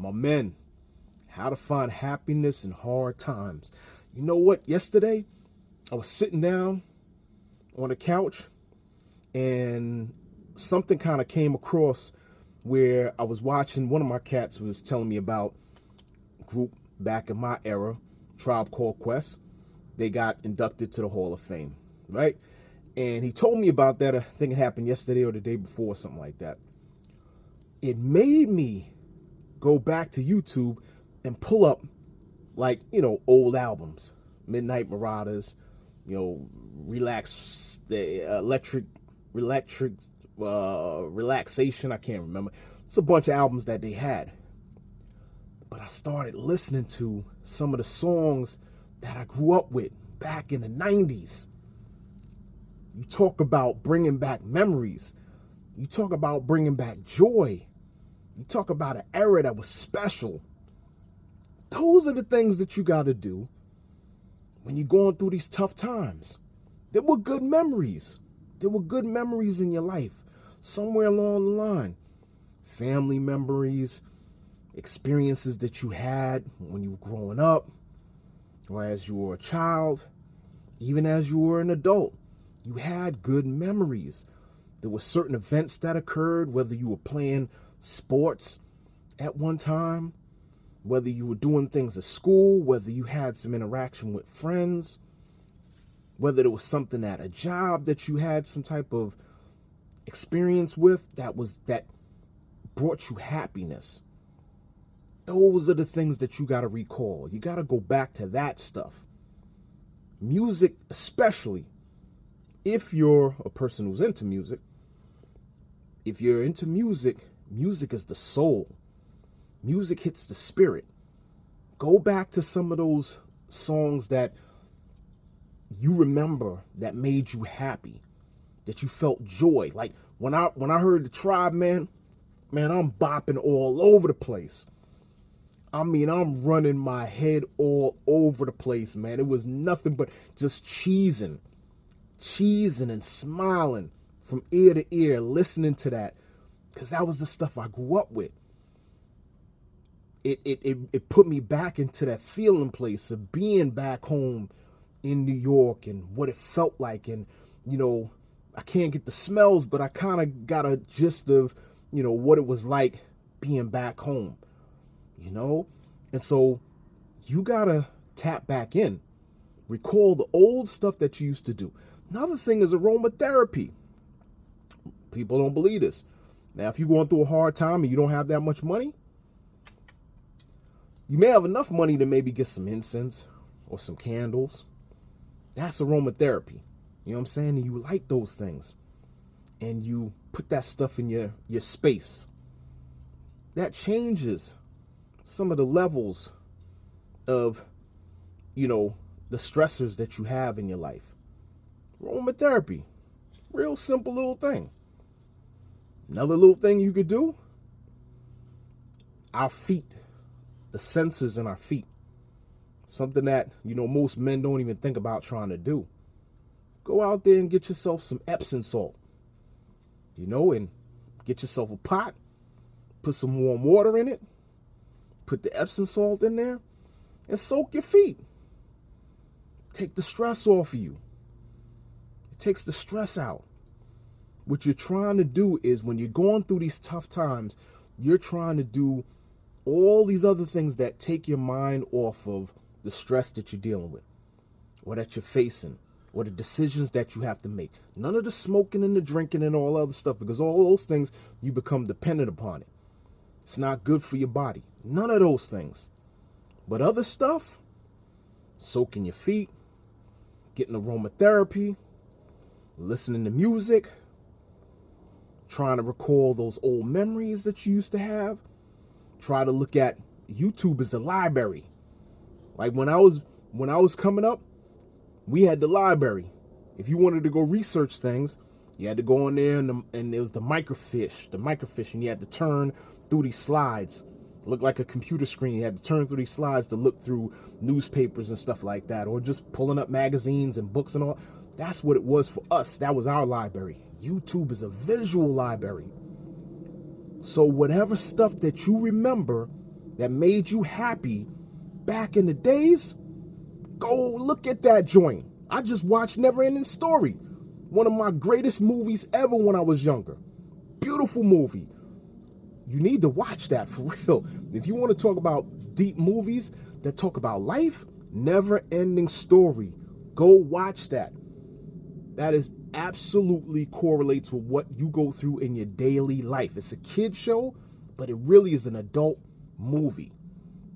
My men, how to find happiness in hard times. You know what? Yesterday, I was sitting down on the couch and something kind of came across where I was watching. One of my cats was telling me about a group back in my era, Tribe Called Quest. They got inducted to the Hall of Fame, right? And he told me about that. I think it happened yesterday or the day before, or something like that. It made me go back to YouTube and pull up, like, old albums, Midnight Marauders, Relaxation. I can't remember. It's a bunch of albums that they had. But I started listening to some of the songs that I grew up with back in the 90s. You talk about bringing back memories. You talk about bringing back joy. You talk about an era that was special. Those are the things that you got to do when you're going through these tough times. There were good memories. There were good memories in your life somewhere along the line. Family memories, experiences that you had when you were growing up, or as you were a child, even as you were an adult. You had good memories. There were certain events that occurred, whether you were playing sports at one time, whether you were doing things at school, whether you had some interaction with friends, whether there was something at a job that you had some type of experience with that brought you happiness. Those are the things that you got to recall. You got to go back to that stuff. Music, especially if you're a person who's into music. If you're into music, music is the soul. Music hits the spirit. Go back to some of those songs that you remember that made you happy, that you felt joy. Like when I heard the Tribe, man, I'm bopping all over the place. I mean, I'm running my head all over the place, man. It was nothing but just cheesing and smiling from ear to ear, listening to that, because that was the stuff I grew up with. It put me back into that feeling place of being back home in New York and what it felt like. And, I can't get the smells, but I kind of got a gist of, what it was like being back home, And so you got to tap back in, recall the old stuff that you used to do. Another thing is aromatherapy. People don't believe this. Now, if you're going through a hard time and you don't have that much money, you may have enough money to maybe get some incense or some candles. That's aromatherapy. You know what I'm saying? And you light those things and you put that stuff in your space. That changes some of the levels of, the stressors that you have in your life. Aromatherapy, real simple little thing. Another little thing you could do, our feet, the sensors in our feet. Something that, most men don't even think about trying to do. Go out there and get yourself some Epsom salt, and get yourself a pot, put some warm water in it, put the Epsom salt in there, and soak your feet. Take the stress off of you. It takes the stress out. What you're trying to do is when you're going through these tough times, you're trying to do all these other things that take your mind off of the stress that you're dealing with, or that you're facing, or the decisions that you have to make. None of the smoking and the drinking and all other stuff, because all those things, you become dependent upon it. It's not good for your body. None of those things. But other stuff, soaking your feet, getting aromatherapy, listening to music, trying to recall those old memories that you used to have. Try to look at YouTube as a library. Like when I was coming up, we had the library. If you wanted to go research things, you had to go in there and there was the microfiche, and you had to turn through these slides. It looked like a computer screen. You had to turn through these slides to look through newspapers and stuff like that, or just pulling up magazines and books and all. That's what it was for us. That was our library. YouTube is a visual library. So whatever stuff that you remember that made you happy back in the days, go look at that joint. I just watched Never Ending Story, one of my greatest movies ever when I was younger. Beautiful movie. You need to watch that for real. If you want to talk about deep movies that talk about life, Never Ending Story. Go watch that. That is absolutely correlates with what you go through in your daily life. It's a kid show, but it really is an adult movie.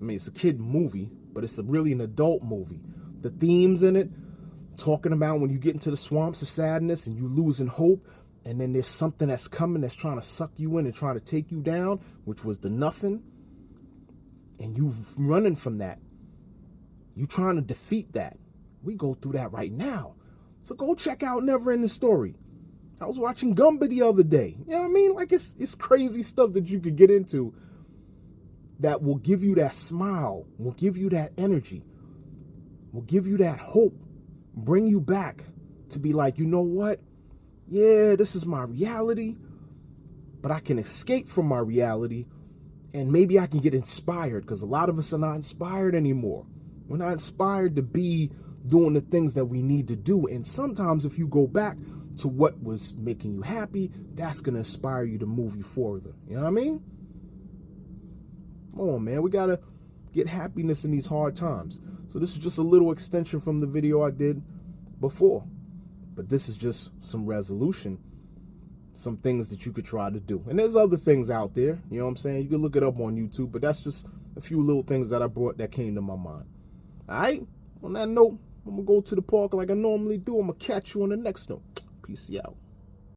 I mean, it's a kid movie, but it's really an adult movie. The themes in it, talking about when you get into the swamps of sadness and you losing hope, and then there's something that's coming that's trying to suck you in and trying to take you down, which was the nothing, and you running from that. You trying to defeat that. We go through that right now. So go check out Never Ending Story. I was watching Gumby the other day. You know what I mean? Like, it's crazy stuff that you could get into that will give you that smile, will give you that energy, will give you that hope, bring you back to be like, you know what? Yeah, this is my reality, but I can escape from my reality and maybe I can get inspired, because a lot of us are not inspired anymore. We're not inspired to be doing the things that we need to do. And sometimes if you go back to what was making you happy, that's going to inspire you to move you further. You know what I mean? Come on, man. We got to get happiness in these hard times. So this is just a little extension from the video I did before. But this is just some resolution, some things that you could try to do. And there's other things out there, you know what I'm saying? You can look it up on YouTube, but that's just a few little things that I brought that came to my mind. All right? On that note, I'm going to go to the park like I normally do. I'm going to catch you on the next note. Peace out.